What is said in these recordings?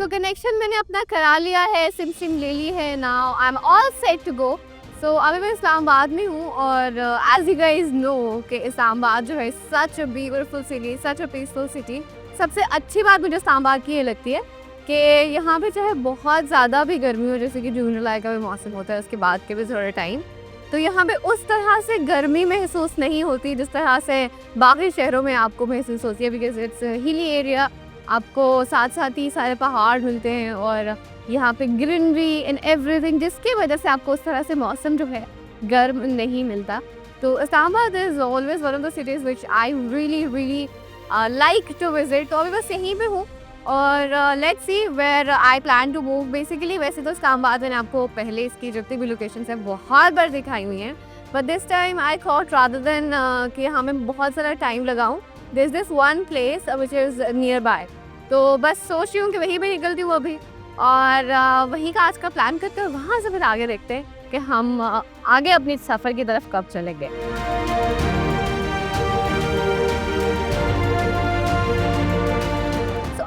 Connection मैंने अपना करा लिया है, सिम ले ली है, now I am all set to go. So अभी मैं इस्लामाबाद में हूँ और एज यू गाइज नो कि इस्लामाबाद जो है such a beautiful city, such a peaceful city. सबसे अच्छी बात मुझे इस्लामाबाद की ये लगती है कि यहाँ पे चाहे बहुत ज़्यादा भी गर्मी हो, जैसे कि जून जुलाई का भी मौसम होता है, उसके बाद के भी थोड़ा टाइम, तो यहाँ पे उस तरह से गर्मी महसूस नहीं होती जिस तरह से बाकी शहरों में आपको महसूस होती है, बिकॉज इट्स हिली एरिया। आपको साथ साथ ही सारे पहाड़ मिलते हैं और यहाँ पे ग्रीनरी एंड एवरीथिंग, जिसकी वजह से आपको उस तरह से मौसम जो है गर्म नहीं मिलता। तो Islamabad is always one of the cities which I really really like to visit. तो अभी बस यहीं पे हूँ और let's see where I plan to move. Basically वैसे तो इस्लामाबाद मैंने आपको पहले इसकी जितनी भी लोकेशंस हैं बहुत बार दिखाई हुई हैं, but this time I thought rather than कि हमें बहुत सारा टाइम लगाऊं, this is this one place which is near by. तो बस सोच रही हूँ कि वहीं पे निकलती हूँ अभी और वहीं का आज का प्लान करते हैं, वहाँ से फिर आगे देखते हैं कि हम आगे अपनी सफ़र की तरफ कब चलेंगे।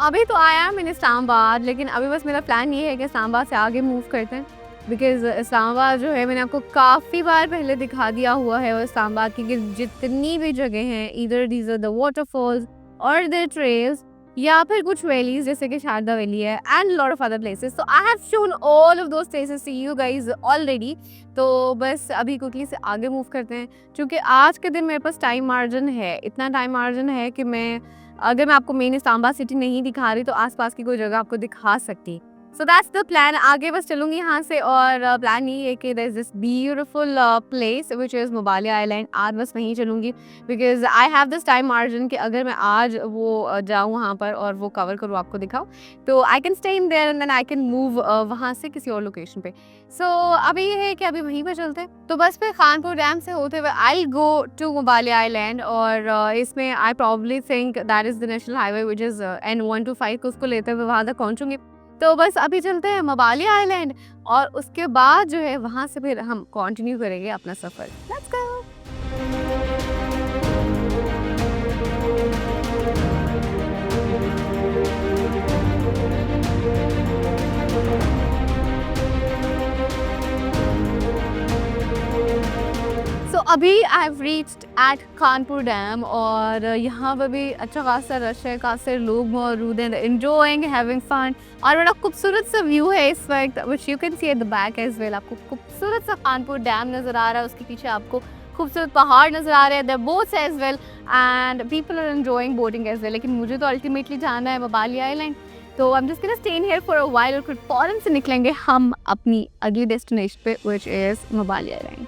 अभी तो आया हम इन इस्लामाबाद, लेकिन अभी बस मेरा प्लान ये है कि इस्लामाबाद से आगे मूव करते हैं, बिकॉज़ इस्लामाबाद जो है मैंने आपको काफ़ी बार पहले दिखा दिया हुआ है। और इस्लामाबाद की जितनी भी जगह हैं, either these are the waterfalls और द ट्रेल्स या फिर कुछ वैलीज जैसे कि शारदा वैली है and lot of other places. So I have shown all of those places to you guys already. तो बस अभी क्विकली से आगे मूव करते हैं, क्योंकि आज के दिन मेरे पास टाइम मार्जिन है, इतना टाइम मार्जिन है कि मैं अगर मैं आपको मेन इस्लामाबाद सिटी नहीं दिखा रही तो आसपास की कोई जगह आपको दिखा सकती। So that's the plan. आगे बस चलूँगी यहाँ से और प्लान ये है कि there is this beautiful place which is Mubalia island. आज बस वहीं चलूँगी because I have this time margin कि अगर मैं आज वो जाऊँ वहाँ पर और वो कवर करूँ, आपको दिखाऊँ, तो I can stay in there and then I can move वहाँ से किसी और लोकेशन पे। सो अभी ये है कि अभी वहीं पर चलते हैं। तो बस फिर खानपुर डैम से होते हुए आई गो टू मुबालिया आइलैंड और इसमें I probably think that is the national highway which is N125 को उसको लेते हुए वहाँ तक पहुँचूंगी। तो बस अभी चलते हैं मुबालिया आइलैंड और उसके बाद जो है वहाँ से फिर हम कंटिन्यू करेंगे अपना सफ़र। Let's go. अभी I have reached at Khanpur dam और यहाँ पर भी अच्छा खासा रश है, काफ़ी लोग मौजूद हैं, एंजॉयिंग हैविंग फन। और बड़ा खूबसूरत सा व्यू है इस वक्त which you can see at the back as well. आपको खूबसूरत सा कानपुर डैम नज़र आ रहा है, उसके पीछे आपको खूबसूरत पहाड़ नज़र आ रहे हैं, there boats as well and people are enjoying boating as well. लेकिन मुझे तो अल्टीमेटली जाना है मुबालिया आइलैंड, तो I am just gonna stay in here for a while और फिर फौरन से निकलेंगे हम अपनी अगली डेस्टिनेशन पे which is Mubalia island.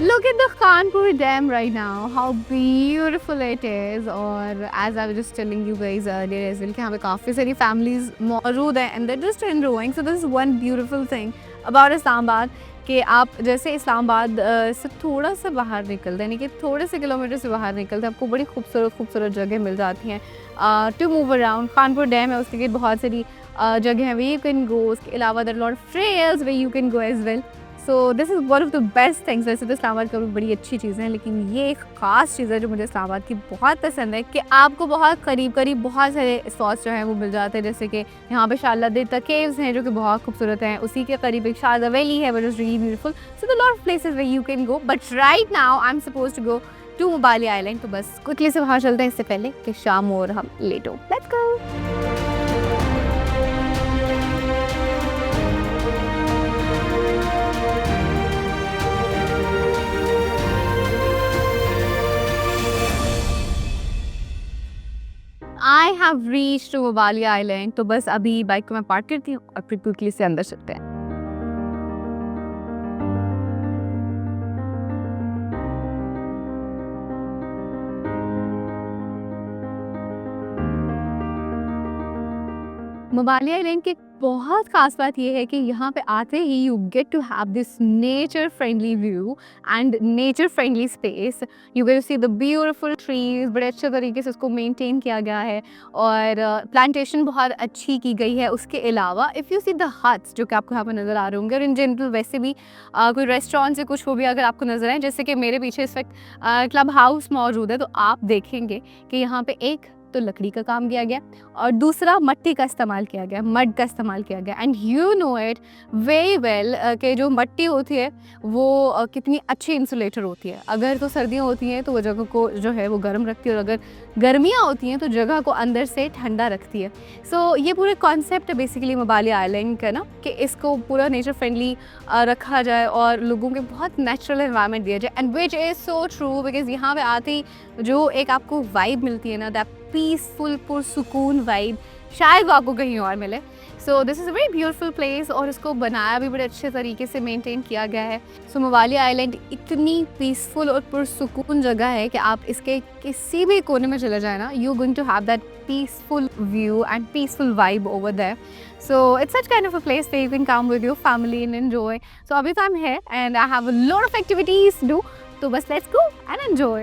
Look at the Kanpur Dam right now, how beautiful it is. और as I was just telling you guys earlier as well कि यहाँ पे काफ़ी सारी families मौजूद हैं and they're just enjoying. So this is one beautiful thing about Islamabad कि आप जैसे इस्लामाबाद से थोड़ा सा बाहर निकलते हैं, यानी कि थोड़े से किलोमीटर से बाहर निकलते हैं, आपको बड़ी खूबसूरत जगह मिल जाती हैं to move around. Kanpur dam है, उसके लिए बहुत सारी जगह है वे यू कैन गो। उसके अलावा there lot of trails way you can go as well. So this is one of the best things. वैसे तो इस्लामाबाद का भी बड़ी अच्छी चीज़ें हैं, लेकिन ये एक ख़ास चीज़ है जो मुझे इस्लामाबाद की बहुत पसंद है कि आपको बहुत करीब बहुत सारे स्पॉट्स जो हैं वो मिल जाते हैं। जैसे कि यहाँ पे शारदा केव्स हैं जो कि बहुत खूबसूरत हैं, उसी के करीब एक शारदा वैली है which is really beautiful. So the lot of places where you can go, but right now I am supposed to go to Mubalia island. तो बस क्विकली से वहाँ चलते हैं इससे पहले कि शाम और हम लेट हो। Let's go. I have reached to Mubalia island. तो बस अभी बाइक को मैं पार्क करती हूँ और फिर क्विकली से अंदर चलते हैं। मुबालिया आइलैंड के बहुत ख़ास बात ये है कि यहाँ पे आते ही you get to have this nature friendly view and nature friendly space. You get to see the beautiful trees, बड़े अच्छे तरीके से उसको मेंटेन किया गया है और प्लांटेशन बहुत अच्छी की गई है। उसके अलावा if you see the huts जो कि आपको यहाँ पर नज़र आ रहे होंगे, और इन जनरल वैसे भी कोई रेस्टोरेंट से कुछ वो भी अगर आपको नज़र आए, जैसे कि मेरे पीछे इस वक्त क्लब हाउस मौजूद है, तो आप देखेंगे कि यहाँ पे एक तो लकड़ी का काम किया गया और दूसरा मट्टी का इस्तेमाल किया गया, मड का इस्तेमाल किया गया। And you know it very well कि जो मट्टी होती है वो कितनी अच्छी इंसुलेटर होती है। अगर तो सर्दियाँ होती हैं तो वो जगह को जो है वो गर्म रखती है, और अगर गर्मियाँ होती हैं तो जगह को अंदर से ठंडा रखती है। सो ये पूरे कॉन्सेप्ट है बेसिकली मबाली आइलैंड का ना, कि इसको पूरा नेचर फ्रेंडली रखा जाए और लोगों के बहुत नेचुरल एनवायरनमेंट दिया जाए। And which is so true, because यहाँ पे आते ही जो एक आपको वाइब मिलती है ना, दैट पीसफुल पुरसुकून वाइब, शायद वो आपको कहीं और मिले। सो this is a very beautiful place, और इसको बनाया भी बड़े अच्छे तरीके से मेंटेन किया गया है। सो मवाली आइलैंड इतनी पीसफुल और पुरसुकून जगह है कि आप इसके किसी भी कोने में चले जाए ना, you going to have that peaceful view and peaceful vibe over there. So it's such kind of a place where you can come with your family and enjoy. So अभी तो I'm here and I have a lot of activities to do. तो बस let's go and enjoy.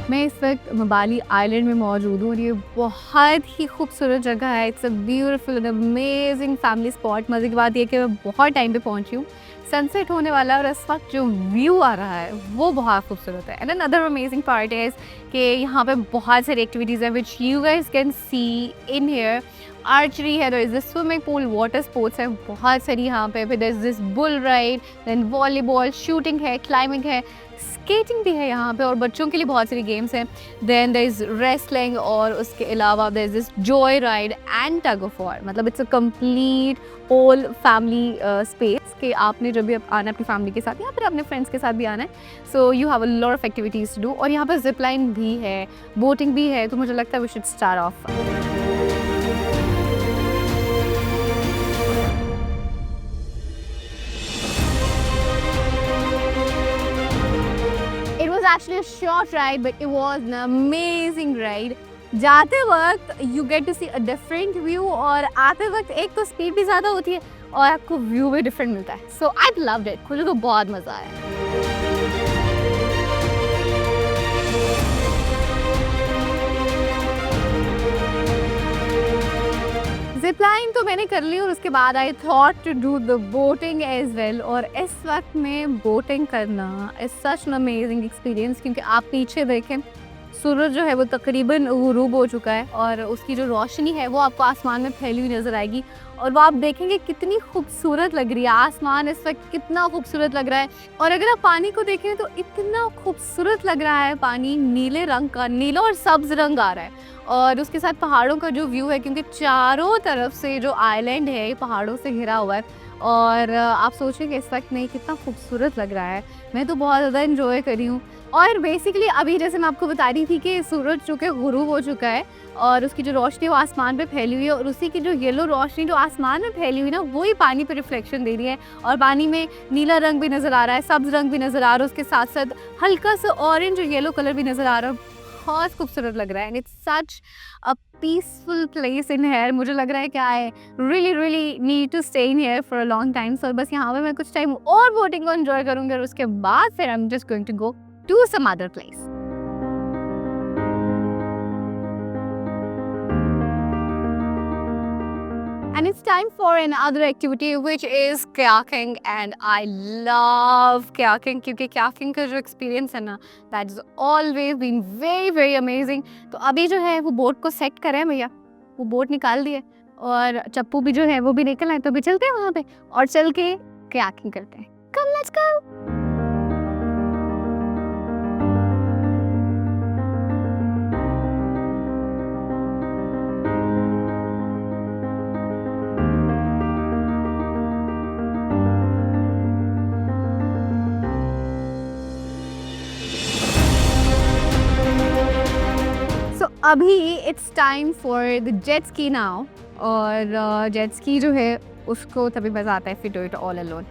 मैं इस वक्त मबाली island में मौजूद हूँ और ये बहुत ही खूबसूरत जगह है। It's a beautiful and amazing family spot. मज़े की बात ये कि मैं बहुत टाइम पे पहुँची हूँ, सनसेट होने वाला है और इस वक्त जो व्यू आ रहा है वो बहुत खूबसूरत है। And another amazing part is कि यहाँ पे बहुत सारी एक्टिविटीज़ हैं which you guys can see in here. Archery है, there is this swimming pool, water sports है बहुत सारी यहाँ पे, फिर there is this bull ride, then volleyball, shooting है, क्लाइंबिंग है, स्केटिंग भी है यहाँ पे, और बच्चों के लिए बहुत सारी गेम्स हैं। देन देयर इज रेसलिंग, और उसके अलावा there is this joy ride and tug of war. मतलब it's a complete whole family space कि आपने जब भी आना है अपनी फैमिली के साथ या फिर अपने फ्रेंड्स के साथ भी आना है, so you have a lot of activities to do. और यहाँ पर जिप लाइन भी है, बोटिंग भी है, तो मुझे लगता है we should start off. Actually a short ride, but it was an amazing ride. जाते वक्त you get to see a different view, और आते वक्त एक तो स्पीड भी ज़्यादा होती है और आपको व्यू भी डिफरेंट मिलता है। So I loved it, मुझे तो बहुत मज़ा आया। जिपलाइन तो मैंने कर ली और उसके बाद I thought to do the boating as well, और इस वक्त में बोटिंग करना is such an amazing experience, क्योंकि आप पीछे देखें सूरज जो है वो तकरीबन गुरूब हो चुका है और उसकी जो रोशनी है वो आपको आसमान में फैली हुई नज़र आएगी, और वो आप देखेंगे कितनी खूबसूरत लग रही है। आसमान इस वक्त कितना खूबसूरत लग रहा है, और अगर आप पानी को देखें तो इतना खूबसूरत लग रहा है। पानी नीले रंग का, नीला और सब्ज रंग आ रहा है, और उसके साथ पहाड़ों का जो व्यू है, क्योंकि चारों तरफ से जो आइलैंड है पहाड़ों से घिरा हुआ है, और आप सोचिए कि इस वक्त नहीं कितना खूबसूरत लग रहा है। मैं तो बहुत ज़्यादा इन्जॉय करी हूँ। और बेसिकली अभी जैसे मैं आपको बता रही थी कि सूरज चूँकि गुरूब हो चुका है और उसकी जो रोशनी वो आसमान पे फैली हुई है, और उसी की जो येलो रोशनी जो आसमान में फैली हुई ना, वही पानी पे रिफ्लेक्शन दे रही है, और पानी में नीला रंग भी नज़र आ रहा है, सब्ज रंग भी नज़र आ रहा है, उसके साथ साथ हल्का सा ऑरेंज और येलो कलर भी नज़र आ रहा है। बहुत खूबसूरत लग रहा है and it's such a peaceful place in here. मुझे लग रहा है कि I really need to stay in here for a long time. So बस यहाँ पे मैं कुछ टाइम और बोटिंग को एंजॉय करूँगी, और उसके बाद फिर I am just going to go to some other place. And it's time for another activity which is kayaking, and I love kayaking क्योंकि kayaking का जो experience है ना, that has always been very amazing। तो अभी जो है वो बोट को सेट करें भैया, वो बोट निकाल दिए और चप्पू भी जो है वो भी निकल आए, तो अभी चलते हैं वहाँ पे और चल के kayaking करते हैं। Come let's go। अभी it's time for the jet ski now, और जेट स्की जो है उसको तभी मज़ा आता है if you do it all alone।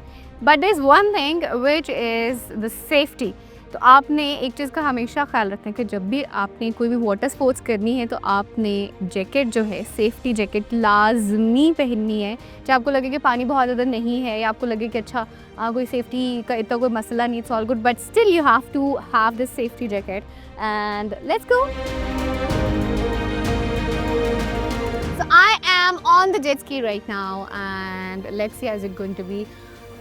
But there is one thing which is the safety. तो आपने एक चीज़ का हमेशा ख्याल रखना है कि जब भी आपने कोई भी वाटर स्पोर्ट्स करनी है तो आपने जैकेट जो है, सेफ्टी जैकेट लाजमी पहननी है। चाहे आपको लगे कि पानी बहुत ज़्यादा नहीं है या आपको लगे कि अच्छा कोई सेफ्टी का इतना कोई मसला नहीं, it's all good, but still you have to have this safety jacket and let's go. So I am on the jet ski right now and let's see how's it going to be.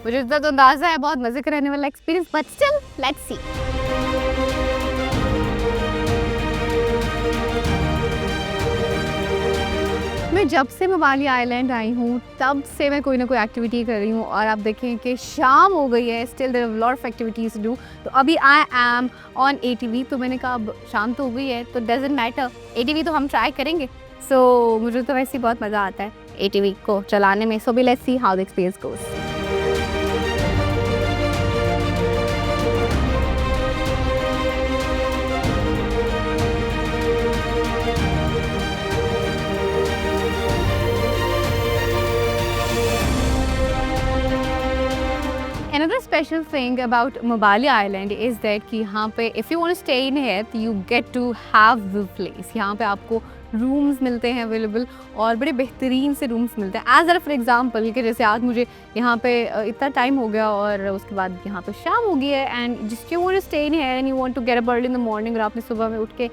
मुझे इतना तो अंदाज़ा है बहुत मज़े का रहने वाला experience, but still let's see. मैं जब से मवाली आइलैंड आई हूँ तब से मैं कोई ना कोई एक्टिविटी कर रही हूँ और आप देखें कि शाम हो गई है, still there are lot of activities to do. तो अभी आई एम ऑन ATV, तो मैंने कहा अब शाम तो हो गई है तो डजंट मैटर, ATV तो हम ट्राई करेंगे। सो मुझे तो वैसे ही बहुत मज़ा आता है ATV को चलाने में। सो भी let's see how the experience goes. Another special thing about Mobali Island is that कि यहाँ पे if you want to stay in here you get to have the place। यहाँ पे आपको रूम्स मिलते हैं अवेलेबल और बड़े बेहतरीन से रूम्स मिलते हैं। एज फॉर एग्जांपल कि जैसे आज मुझे यहाँ पे इतना टाइम हो गया और उसके बाद यहाँ पे शाम हो गई है and just you want to stay in here and you want to get up early in the morning, और आपने सुबह में उठ के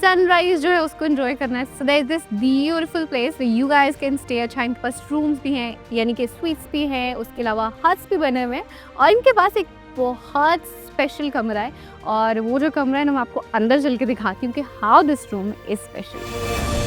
सनराइज जो है उसको एंजॉय करना है। So there is this beautiful place where you guys can stay. अच्छा इनके पास रूम्स भी हैं यानी कि स्वीट्स भी हैं, उसके अलावा हट्स भी बने हुए हैं और इनके पास एक बहुत स्पेशल कमरा है और वो जो कमरा है ना मैं आपको अंदर चल के दिखाती हूँ कि how this room is special.